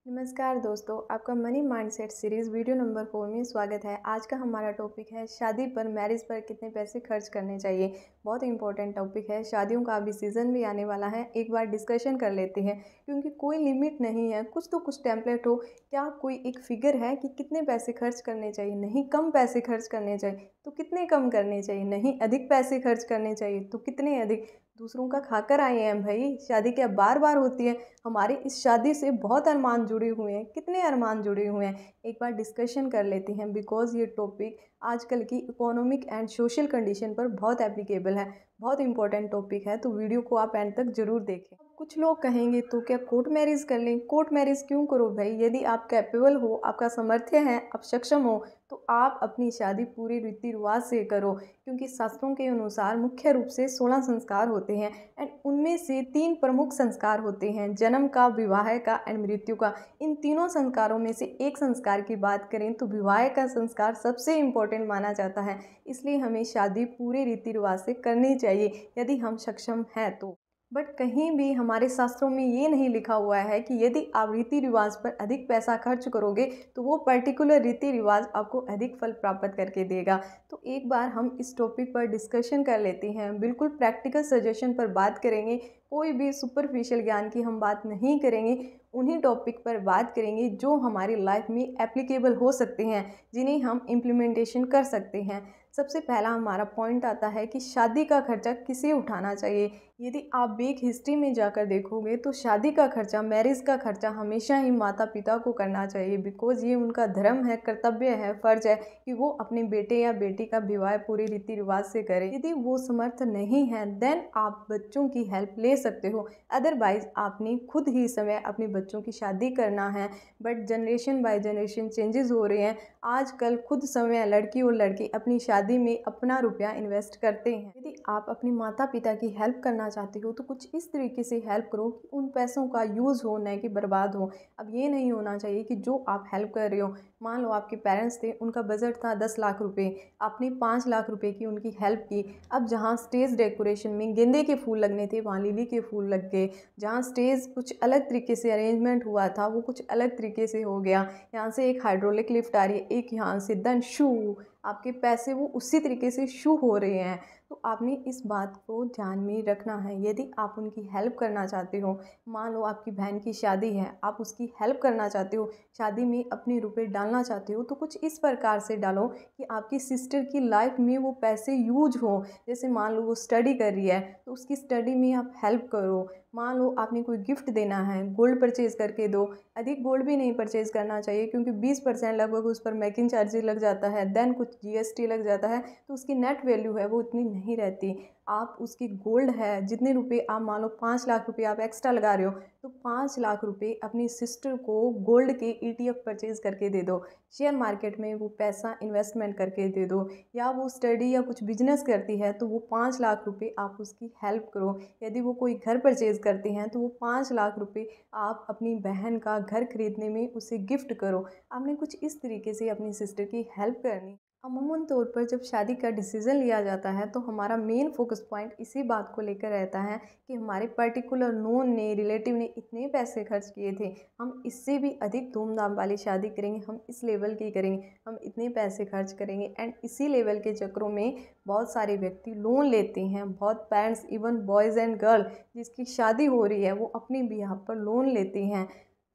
नमस्कार दोस्तों, आपका money mindset series video number 4 में स्वागत है। आज का हमारा टॉपिक है शादी पर, मैरिज पर कितने पैसे खर्च करने चाहिए। बहुत ही इंपॉर्टेंट टॉपिक है। शादियों का अभी सीज़न भी आने वाला है। एक बार डिस्कशन कर लेते हैं, क्योंकि कोई लिमिट नहीं है। कुछ तो कुछ टेम्पलेट हो। क्या कोई एक फिगर है कि कितने पैसे खर्च करने चाहिए? नहीं कम पैसे खर्च करने चाहिए तो कितने कम करने चाहिए? नहीं अधिक पैसे खर्च करने चाहिए तो कितने अधिक? दूसरों का खाकर आए हैं भाई। शादी क्या बार बार होती है? हमारे इस शादी से बहुत अरमान जुड़े हुए हैं। कितने अरमान जुड़े हुए हैं, एक बार डिस्कशन कर लेते हैं। बिकॉज़ ये टॉपिक आजकल की इकोनॉमिक एंड सोशल कंडीशन पर बहुत एप्लीकेबल है। बहुत इंपॉर्टेंट टॉपिक है, तो वीडियो को आप एंड तक ज़रूर देखें। कुछ लोग कहेंगे तो क्या कोर्ट मैरिज कर लें? कोर्ट मैरिज क्यों करो भाई? यदि आप कैपेबल हो, आपका सामर्थ्य है, आप सक्षम हो, तो आप अपनी शादी पूरे रीति रिवाज से करो। क्योंकि शास्त्रों के अनुसार मुख्य रूप से 16 संस्कार होते हैं एंड उनमें से 3 प्रमुख संस्कार होते हैं, जन्म का, विवाह का एंड मृत्यु का। इन तीनों संस्कारों में से एक संस्कार की बात करें तो विवाह का संस्कार सबसे इम्पोर्टेंट माना जाता है। इसलिए हमें शादी पूरे रीति रिवाज से करनी चाहिए यदि हम सक्षम हैं तो। बट कहीं भी हमारे शास्त्रों में ये नहीं लिखा हुआ है कि यदि आप रीति रिवाज पर अधिक पैसा खर्च करोगे तो वो पर्टिकुलर रीति रिवाज आपको अधिक फल प्राप्त करके देगा। तो एक बार हम इस टॉपिक पर डिस्कशन कर लेते हैं। बिल्कुल प्रैक्टिकल सजेशन पर बात करेंगे। कोई भी सुपरफिशियल ज्ञान की हम बात नहीं करेंगे। उन्हीं टॉपिक पर बात करेंगे जो हमारी लाइफ में एप्लीकेबल हो सकते हैं, जिन्हें हम इम्प्लीमेंटेशन कर सकते हैं। सबसे पहला हमारा पॉइंट आता है कि शादी का खर्चा किसे उठाना चाहिए। यदि आप बैक हिस्ट्री में जाकर देखोगे तो शादी का खर्चा, मैरिज का खर्चा हमेशा ही माता पिता को करना चाहिए। बिकॉज ये उनका धर्म है, कर्तव्य है, फर्ज है कि वो अपने बेटे या बेटी का विवाह पूरे रीति रिवाज से करें। यदि वो समर्थ नहीं है देन आप बच्चों की हेल्प ले सकते हो। अदरवाइज आपने खुद ही समय अपने बच्चों की शादी करना है। But generation by generation changes हो रहे हैं। आजकल खुद समय लड़की और लड़के अपनी शादी में अपना रुपया इन्वेस्ट करते हैं। यदि आप अपने माता पिता की हेल्प करना चाहते हो तो कुछ इस तरीके से हेल्प करो कि उन पैसों का यूज़ हो, न कि बर्बाद हो। अब ये नहीं होना चाहिए कि जो आप हेल्प कर रहे हो, मान लो आपके पेरेंट्स थे, उनका बजट था 10 लाख रुपए, आपने 5 लाख रुपए की उनकी हेल्प की। अब जहाँ स्टेज डेकोरेशन में गेंदे के फूल लगने थे वहाँ लिली के फूल लग गए। जहाँ स्टेज कुछ अलग तरीके से अरेंजमेंट हुआ था वो कुछ अलग तरीके से हो गया। यहाँ से एक हाइड्रोलिक लिफ्ट आ रही है, एक यहाँ से देन शू, आपके पैसे वो उसी तरीके से शू हो रहे हैं। तो आपने इस बात को ध्यान में रखना है। यदि आप उनकी हेल्प करना चाहते हो, मान लो आपकी बहन की शादी है, आप उसकी हेल्प करना चाहते हो, शादी में अपने रुपए डालना चाहते हो, तो कुछ इस प्रकार से डालो कि आपकी सिस्टर की लाइफ में वो पैसे यूज हो। जैसे मान लो वो स्टडी कर रही है तो उसकी स्टडी में आप हेल्प करो। मान लो आपने कोई गिफ्ट देना है, गोल्ड परचेज करके दो। अधिक गोल्ड भी नहीं परचेज करना चाहिए, क्योंकि 20% लगभग उस पर मेकिंग चार्जेस लग जाता है, देन कुछ जीएसटी लग जाता है, तो उसकी नेट वैल्यू है वो इतनी नहीं रहती। आप उसकी गोल्ड है, जितने रुपए आप, मान लो 5 लाख रुपए आप एक्स्ट्रा लगा रहे हो, तो 5 लाख रुपए अपनी सिस्टर को गोल्ड के ईटीएफ परचेज करके दे दो। शेयर मार्केट में वो पैसा इन्वेस्टमेंट करके दे दो। या वो स्टडी या कुछ बिजनेस करती है तो वो 5 लाख रुपए आप उसकी हेल्प करो। यदि वो कोई घर परचेज करते हैं तो वो 5 लाख रुपए आप अपनी बहन का घर खरीदने में उसे गिफ्ट करो। आपने कुछ इस तरीके से अपनी सिस्टर की हेल्प करनी। अमूमन तौर पर जब शादी का डिसीज़न लिया जाता है तो हमारा मेन फोकस पॉइंट इसी बात को लेकर रहता है कि हमारे पर्टिकुलर नोन ने, रिलेटिव ने इतने पैसे खर्च किए थे, हम इससे भी अधिक धूमधाम वाली शादी करेंगे, हम इस लेवल की करेंगे, हम इतने पैसे खर्च करेंगे। एंड इसी लेवल के चक्रों में बहुत सारे व्यक्ति लोन लेते हैं। बहुत parents, even boys and girl जिसकी शादी हो रही है, वो अपने बिहाव पर लोन लेते हैं।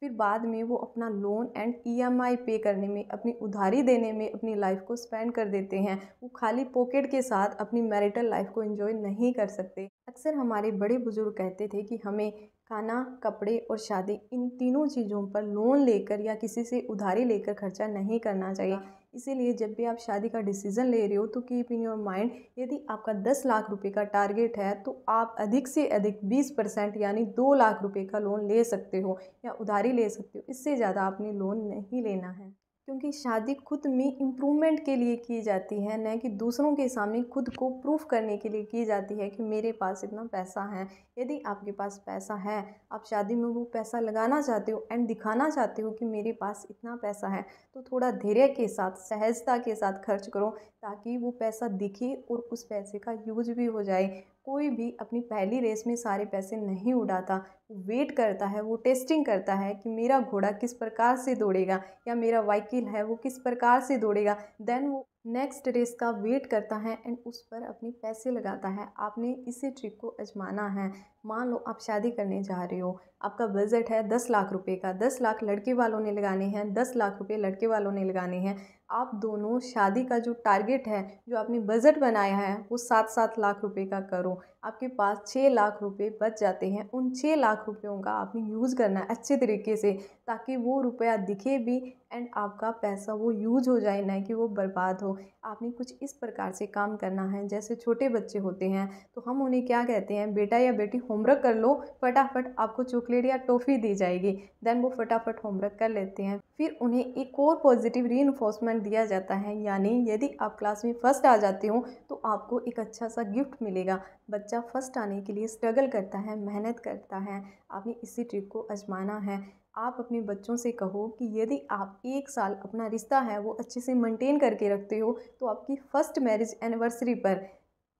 फिर बाद में वो अपना लोन एंड ईएमआई पे करने में, अपनी उधारी देने में अपनी लाइफ को स्पेंड कर देते हैं। वो खाली पॉकेट के साथ अपनी मैरिटल लाइफ को एंजॉय नहीं कर सकते। अक्सर हमारे बड़े बुजुर्ग कहते थे कि हमें खाना, कपड़े और शादी, इन तीनों चीज़ों पर लोन लेकर या किसी से उधारी लेकर खर्चा नहीं करना चाहिए। इसीलिए जब भी आप शादी का डिसीज़न ले रहे हो तो कीप इन योर माइंड, यदि आपका 10 लाख रुपए का टारगेट है तो आप अधिक से अधिक 20% यानी 2 लाख रुपए का लोन ले सकते हो या उधारी ले सकते हो। इससे ज़्यादा आपने लोन नहीं लेना है, क्योंकि शादी खुद में इम्प्रूवमेंट के लिए की जाती है, न कि दूसरों के सामने खुद को प्रूफ करने के लिए की जाती है कि मेरे पास इतना पैसा है। यदि आपके पास पैसा है, आप शादी में वो पैसा लगाना चाहते हो एंड दिखाना चाहते हो कि मेरे पास इतना पैसा है, तो थोड़ा धैर्य के साथ, सहजता के साथ खर्च करो, ताकि वो पैसा दिखे और उस पैसे का यूज भी हो जाए। कोई भी अपनी पहली रेस में सारे पैसे नहीं उड़ाता, वेट करता है, वो टेस्टिंग करता है कि मेरा घोड़ा किस प्रकार से दौड़ेगा या मेरा व्हीकल है वो किस प्रकार से दौड़ेगा। देन वो नेक्स्ट रेस का वेट करता है एंड उस पर अपने पैसे लगाता है। आपने इसी ट्रिक को आजमाना है। मान लो आप शादी करने जा रहे हो, आपका बजट है 10 लाख रुपए का, 10 लाख लड़के वालों ने लगाने हैं, 10 लाख रुपए लड़के वालों ने लगाने हैं। आप दोनों शादी का जो टारगेट है, जो आपने बजट बनाया है, वो 7-7 लाख रुपए का करो। आपके पास 6 लाख रुपए बच जाते हैं। उन 6 लाख रुपयों का आपने यूज़ करना है अच्छे तरीके से, ताकि वो रुपया दिखे भी एंड आपका पैसा वो यूज हो जाए, ना कि वो बर्बाद हो। आपने कुछ इस प्रकार से काम करना है। जैसे छोटे बच्चे होते हैं तो हम उन्हें क्या कहते हैं, बेटा या बेटी होमवर्क कर लो, फटाफट आपको चॉकलेट या टॉफ़ी दी जाएगी। देन वो फटाफट होमवर्क कर लेते हैं। फिर उन्हें एक और पॉजिटिव रीइंफोर्समेंट दिया जाता है, यानी यदि आप क्लास में फर्स्ट आ जाते हो तो आपको एक अच्छा सा गिफ्ट मिलेगा। बच्चा फर्स्ट आने के लिए स्ट्रगल करता है, मेहनत करता है। आपने इसी ट्रिक को आजमाना है। आप अपने बच्चों से कहो कि यदि आप 1 साल अपना रिश्ता है वो अच्छे से मेंटेन करके रखते हो तो आपकी फर्स्ट मैरिज एनिवर्सरी पर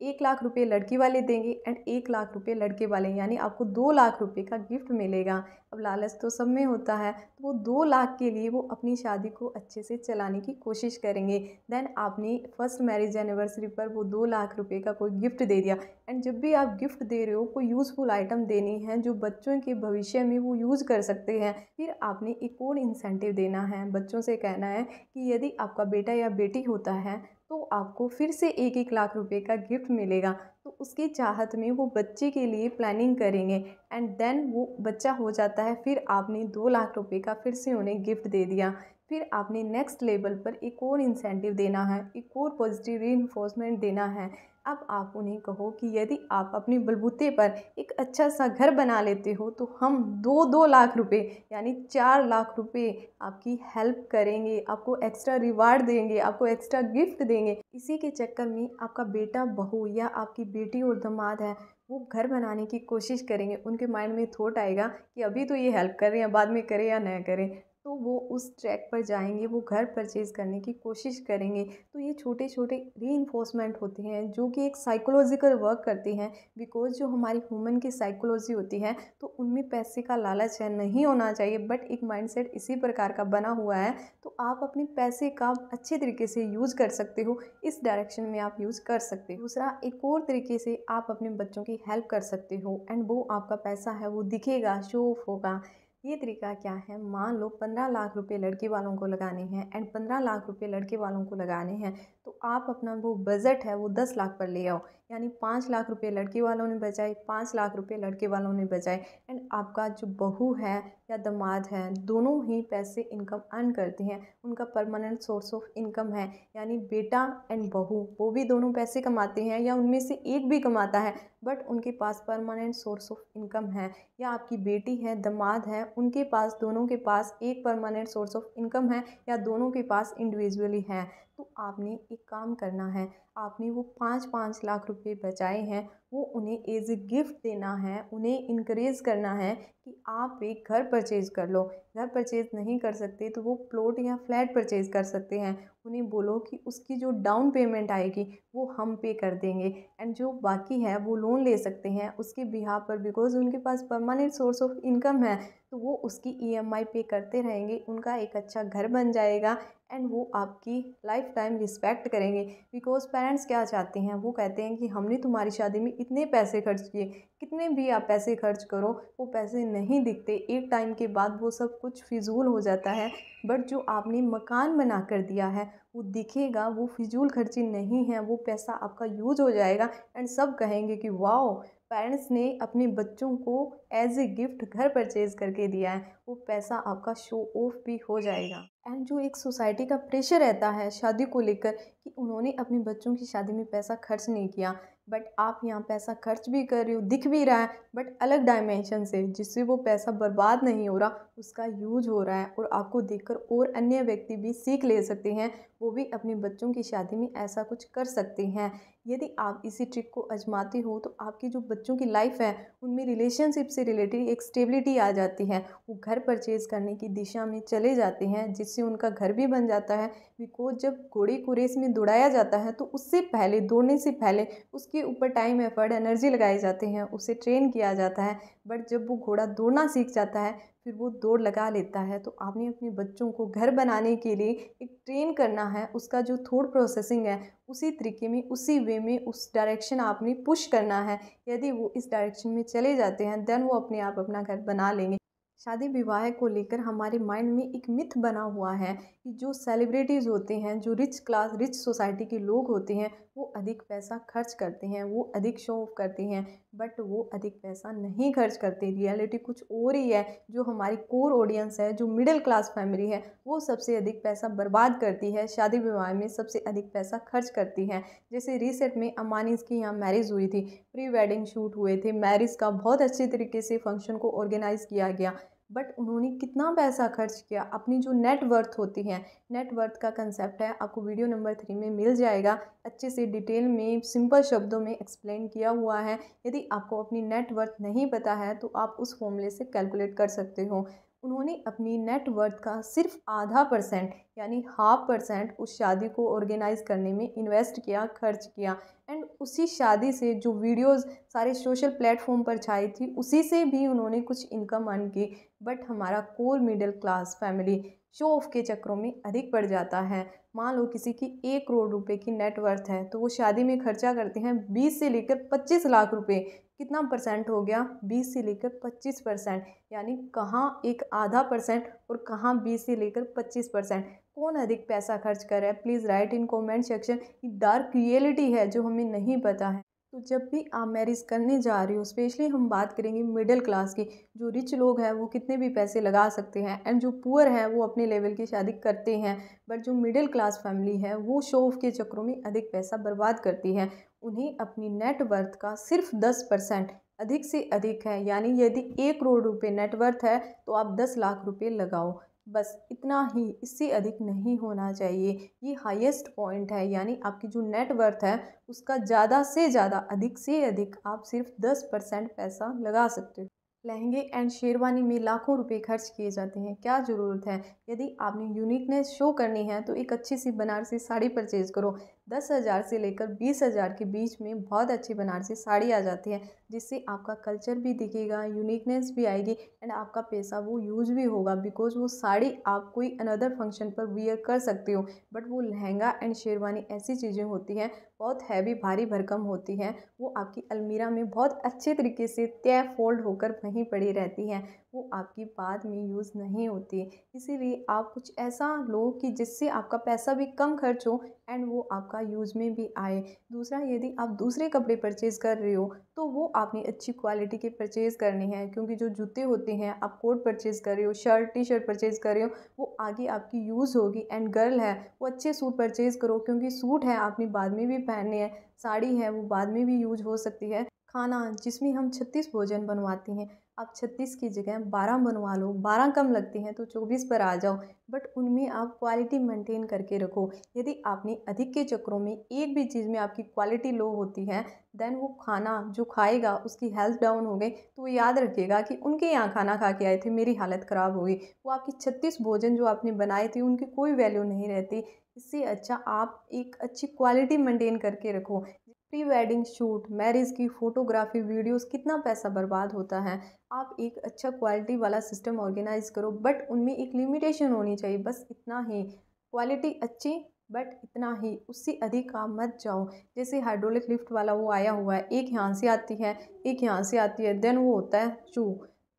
1 लाख रुपए लड़की वाले देंगे एंड 1 लाख रुपए लड़के वाले, यानी आपको 2 लाख रुपए का गिफ्ट मिलेगा। अब लालच तो सब में होता है, तो वो 2 लाख के लिए वो अपनी शादी को अच्छे से चलाने की कोशिश करेंगे। देन आपने फर्स्ट मैरिज एनिवर्सरी पर वो 2 लाख रुपए का कोई गिफ्ट दे दिया। एंड जब भी आप गिफ्ट दे रहे हो कोई यूज़फुल आइटम देनी है जो बच्चों के भविष्य में वो यूज़ कर सकते हैं। फिर आपने एक और इंसेंटिव देना है। बच्चों से कहना है कि यदि आपका बेटा या बेटी होता है तो आपको फिर से 1-1 लाख रुपए का गिफ्ट मिलेगा। तो उसकी चाहत में वो बच्चे के लिए प्लानिंग करेंगे एंड देन वो बच्चा हो जाता है। फिर आपने 2 लाख रुपए का फिर से उन्हें गिफ्ट दे दिया। फिर आपने नेक्स्ट लेवल पर एक और इंसेंटिव देना है, एक और पॉजिटिव रीइंफोर्समेंट देना है। अब आप उन्हें कहो कि यदि आप अपने बलबूते पर एक अच्छा सा घर बना लेते हो तो हम 2-2 लाख रुपए यानी 4 लाख रुपए आपकी हेल्प करेंगे, आपको एक्स्ट्रा रिवार्ड देंगे, आपको एक्स्ट्रा गिफ्ट देंगे। इसी के चक्कर में आपका बेटा बहू या आपकी बेटी और दामाद है वो घर बनाने की कोशिश करेंगे। उनके माइंड में थॉट आएगा कि अभी तो ये हेल्प कर रहे हैं, बाद में करें या न करें, तो वो उस ट्रैक पर जाएंगे, वो घर परचेज़ करने की कोशिश करेंगे। तो ये छोटे छोटे रीइंफोर्समेंट होते हैं जो कि एक साइकोलॉजिकल वर्क करते हैं। बिकॉज जो हमारी ह्यूमन की साइकोलॉजी होती है तो उनमें पैसे का लालच है, नहीं होना चाहिए, बट एक माइंडसेट इसी प्रकार का बना हुआ है। तो आप अपने पैसे का अच्छे तरीके से यूज़ कर सकते हो, इस डायरेक्शन में आप यूज़ कर सकते हो। दूसरा, एक और तरीके से आप अपने बच्चों की हेल्प कर सकते हो एंड वो आपका पैसा है वो दिखेगा, शो ऑफ होगा। ये तरीका क्या है, मान लो 15 लाख रुपए लड़के वालों को लगाने हैं एंड 15 लाख रुपए लड़के वालों को लगाने हैं, तो आप अपना वो बजट है वो 10 लाख पर ले आओ। यानी 5 लाख रुपए लड़के वालों ने बचाए, 5 लाख रुपए लड़के वालों ने बचाए एंड आपका जो बहू है या दामाद है दोनों ही पैसे इनकम अर्न करते हैं, उनका परमानेंट सोर्स ऑफ इनकम है। यानी बेटा एंड बहू वो भी दोनों पैसे कमाते हैं या उनमें से एक भी कमाता है बट उनके पास परमानेंट सोर्स ऑफ इनकम है। या आपकी बेटी है, दामाद है, उनके पास, दोनों के पास एक परमानेंट सोर्स ऑफ इनकम है या दोनों के पास इंडिविजुअली है। तो आपने एक काम करना है, आपने वो 5-5 लाख रुपए बचाए हैं वो उन्हें एज ए गिफ्ट देना है, उन्हें इनकरेज करना है कि आप एक घर परचेज़ कर लो। घर परचेज़ नहीं कर सकते तो वो प्लॉट या फ्लैट परचेज़ कर सकते हैं। उन्हें बोलो कि उसकी जो डाउन पेमेंट आएगी वो हम पे कर देंगे एंड जो बाकी है वो लोन ले सकते हैं उसके बिहाफ पर, बिकॉज उनके पास परमानेंट सोर्स ऑफ इनकम है। तो वो उसकी ईएमआई पे करते रहेंगे, उनका एक अच्छा घर बन जाएगा एंड वो आपकी लाइफ टाइम रिस्पेक्ट करेंगे। बिकॉज पेरेंट्स क्या चाहते हैं, वो कहते हैं कि हमने तुम्हारी शादी में इतने पैसे खर्च किए, कितने भी आप पैसे खर्च करो वो पैसे नहीं दिखते, एक टाइम के बाद वो सब कुछ फिजूल हो जाता है। बट जो आपने मकान बना कर दिया है वो दिखेगा, वो फिजूल खर्ची नहीं है, वो पैसा आपका यूज हो जाएगा एंड सब कहेंगे कि वाओ, पेरेंट्स ने अपने बच्चों को एज ए गिफ्ट घर परचेज करके दिया है। वो पैसा आपका शो ऑफ भी हो जाएगा। एंड जो एक सोसाइटी का प्रेशर रहता है शादी को लेकर कि उन्होंने अपने बच्चों की शादी में पैसा खर्च नहीं किया, बट आप यहाँ पैसा खर्च भी कर रहे हो, दिख भी रहा है बट अलग डायमेंशन से, जिससे वो पैसा बर्बाद नहीं हो रहा, उसका यूज हो रहा है और आपको देखकर और अन्य व्यक्ति भी सीख ले सकते हैं, वो भी अपने बच्चों की शादी में ऐसा कुछ कर सकते हैं। यदि आप इसी ट्रिक को आजमाते हो तो आपकी जो बच्चों की लाइफ है उनमें रिलेशनशिप से रिलेटेड एक स्टेबिलिटी आ जाती है, वो घर परचेज़ करने की दिशा में चले जाते हैं, जिससे उनका घर भी बन जाता है। बिकॉज जब घोड़े को रेस में दौड़ाया जाता है तो उससे पहले, दौड़ने से पहले उसके ऊपर टाइम, एफर्ट, एनर्जी लगाए जाते हैं, उसे ट्रेन किया जाता है। बट जब वो घोड़ा दौड़ना सीख जाता है फिर वो दौड़ लगा लेता है। तो आपने अपने बच्चों को घर बनाने के लिए एक ट्रेन करना है, उसका जो थॉट प्रोसेसिंग है उसी तरीके में, उसी वे में, उस डायरेक्शन आपने पुश करना है। यदि वो इस डायरेक्शन में चले जाते हैं देन वो अपने आप अपना घर बना लेंगे। शादी विवाह को लेकर हमारे माइंड में एक मिथ बना हुआ है कि जो सेलिब्रिटीज़ होते हैं, जो रिच क्लास, रिच सोसाइटी के लोग होते हैं, वो अधिक पैसा खर्च करते हैं, वो अधिक शो ऑफ करते हैं, बट वो अधिक पैसा नहीं खर्च करते। रियलिटी कुछ और ही है। जो हमारी कोर ऑडियंस है, जो मिडिल क्लास फैमिली है, वो सबसे अधिक पैसा बर्बाद करती है, शादी विवाह में सबसे अधिक पैसा खर्च करती है। जैसे रिसेंट में अम्बानीज़ की यहाँ मैरिज हुई थी, प्री वेडिंग शूट हुए थे, मैरिज का बहुत अच्छे तरीके से फंक्शन को ऑर्गेनाइज़ किया गया, बट उन्होंने कितना पैसा खर्च किया। अपनी जो नेट वर्थ होती है, नेट वर्थ का कंसेप्ट है, आपको वीडियो नंबर 3 में मिल जाएगा, अच्छे से डिटेल में सिंपल शब्दों में एक्सप्लेन किया हुआ है। यदि आपको अपनी नेट वर्थ नहीं पता है तो आप उस फॉर्मूले से कैलकुलेट कर सकते हो। उन्होंने अपनी नेट वर्थ का सिर्फ आधा परसेंट यानी 1/2% उस शादी को ऑर्गेनाइज करने में इन्वेस्ट किया, खर्च किया। एंड उसी शादी से जो वीडियोस सारे सोशल प्लेटफॉर्म पर छाई थी उसी से भी उन्होंने कुछ इनकम अर्न की। बट हमारा core middle class family show off के चक्रों में अधिक पड़ जाता है। मान लो किसी की 1 करोड़ रुपए की नेट वर्थ है तो वो शादी में खर्चा करते हैं 20 से लेकर 25 लाख रुपए। कितना परसेंट हो गया? 20 से लेकर 25%। यानी कहाँ एक आधा परसेंट और कहाँ 20 से लेकर 25%। कौन अधिक पैसा खर्च कर रहा है? Please write in comment section. ये डार्क रियलिटी है जो हमें नहीं पता है। तो जब भी आप मैरिज करने जा रहे हो, स्पेशली हम बात करेंगे मिडिल क्लास की, जो रिच लोग हैं वो कितने भी पैसे लगा सकते हैं एंड जो पुअर हैं वो अपने लेवल की शादी करते हैं, बट जो मिडिल क्लास फैमिली है वो शो ऑफ के चक्करों में अधिक पैसा बर्बाद करती है। उन्हें अपनी नेट वर्थ का सिर्फ 10% अधिक से अधिक है, यानी यदि 1 करोड़ रुपए नेट वर्थ है तो आप 10 लाख रुपए लगाओ, बस इतना ही, इससे अधिक नहीं होना चाहिए। ये हाईएस्ट पॉइंट है, यानी आपकी जो नेट वर्थ है उसका ज़्यादा से ज़्यादा, अधिक से अधिक आप सिर्फ 10% पैसा लगा सकते हो। लहंगे एंड शेरवानी में लाखों रुपए खर्च किए जाते हैं, क्या ज़रूरत है? यदि आपने यूनिकनेस शो करनी है तो एक अच्छी सी बनारसी साड़ी परचेज करो। 10,000 से लेकर 20,000 के बीच में बहुत अच्छी बनारसी साड़ी आ जाती है, जिससे आपका कल्चर भी दिखेगा, यूनिकनेस भी आएगी एंड आपका पैसा वो यूज़ भी होगा, बिकॉज वो साड़ी आप कोई अनदर फंक्शन पर वियर कर सकते हो। बट वो लहंगा एंड शेरवानी ऐसी चीज़ें होती हैं, बहुत हैवी, भारी भरकम होती हैं, वो आपकी अलमीरा में बहुत अच्छे तरीके से तय फोल्ड होकर वहीं पड़ी रहती हैं, वो आपकी बाद में यूज़ नहीं होती। इसीलिए आप कुछ ऐसा लो कि जिससे आपका पैसा भी कम खर्च हो एंड वो आपका यूज़ में भी आए। दूसरा, यदि आप दूसरे कपड़े परचेज़ कर रहे हो तो वो आपने अच्छी क्वालिटी के परचेज़ करने हैं, क्योंकि जो जूते होते हैं, आप कोट परचेज़ कर रहे हो, शर्ट टी शर्ट परचेज़ कर रहे हो, वो आगे आपकी यूज़ होगी। एंड गर्ल है वो अच्छे सूट परचेज़ करो, क्योंकि सूट है आपने बाद में भी पहनने हैं, साड़ी है वो बाद में भी यूज हो सकती है। खाना जिसमें हम 36 भोजन बनवाते हैं, आप 36 की जगह 12 बनवा लो, 12 कम लगते हैं तो 24 पर आ जाओ, बट उनमें आप क्वालिटी मेंटेन करके रखो। यदि आपने अधिक के चक्करों में एक भी चीज़ में आपकी क्वालिटी लो होती है, देन वो खाना जो खाएगा उसकी हेल्थ डाउन हो गई तो वो याद रखेगा कि उनके यहाँ खाना खा के आए थे, मेरी हालत ख़राब हो गई। वो आपकी 36 भोजन जो आपने बनाए थे उनकी कोई वैल्यू नहीं रहती। इससे अच्छा आप एक अच्छी क्वालिटी मेंटेन करके रखो। प्री वेडिंग शूट, मैरिज की फ़ोटोग्राफी, वीडियोस, कितना पैसा बर्बाद होता है। आप एक अच्छा क्वालिटी वाला सिस्टम ऑर्गेनाइज करो, बट उनमें एक लिमिटेशन होनी चाहिए, बस इतना ही। क्वालिटी अच्छी बट इतना ही, उससे अधिक आप मत जाओ। जैसे हाइड्रोलिक लिफ्ट वाला वो आया हुआ है, एक यहाँ से आती है, एक यहाँ से आती है, देन वो होता है शू,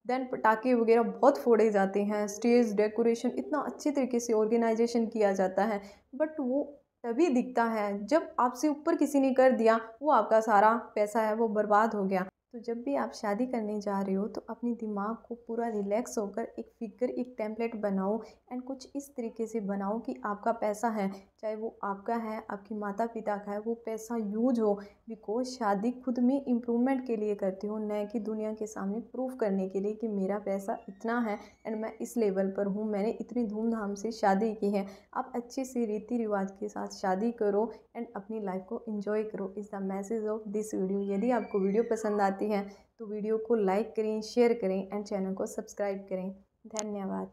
देन पटाखे वगैरह बहुत फोड़े जाते हैं, स्टेज डेकोरेशन इतना अच्छे तरीके से ऑर्गेनाइजेशन किया जाता है, बट वो तभी दिखता है जब आपसे ऊपर किसी ने कर दिया, वो आपका सारा पैसा है वो बर्बाद हो गया। तो जब भी आप शादी करने जा रहे हो तो अपने दिमाग को पूरा रिलैक्स होकर एक फिगर, एक टेम्पलेट बनाओ एंड कुछ इस तरीके से बनाओ कि आपका पैसा है, चाहे वो आपका है, आपके माता पिता का है, वो पैसा यूज हो। बिकॉज शादी खुद में इम्प्रूवमेंट के लिए करते हो, न कि दुनिया के सामने प्रूफ करने के लिए कि मेरा पैसा इतना है एंड मैं इस लेवल पर हूँ, मैंने इतनी धूमधाम से शादी की है। आप अच्छे से रीति रिवाज के साथ शादी करो एंड अपनी लाइफ को एंजॉय करो, is the message of this video. यदि आपको वीडियो पसंद आती है तो वीडियो को लाइक करें, शेयर करें एंड चैनल को सब्सक्राइब करें। धन्यवाद।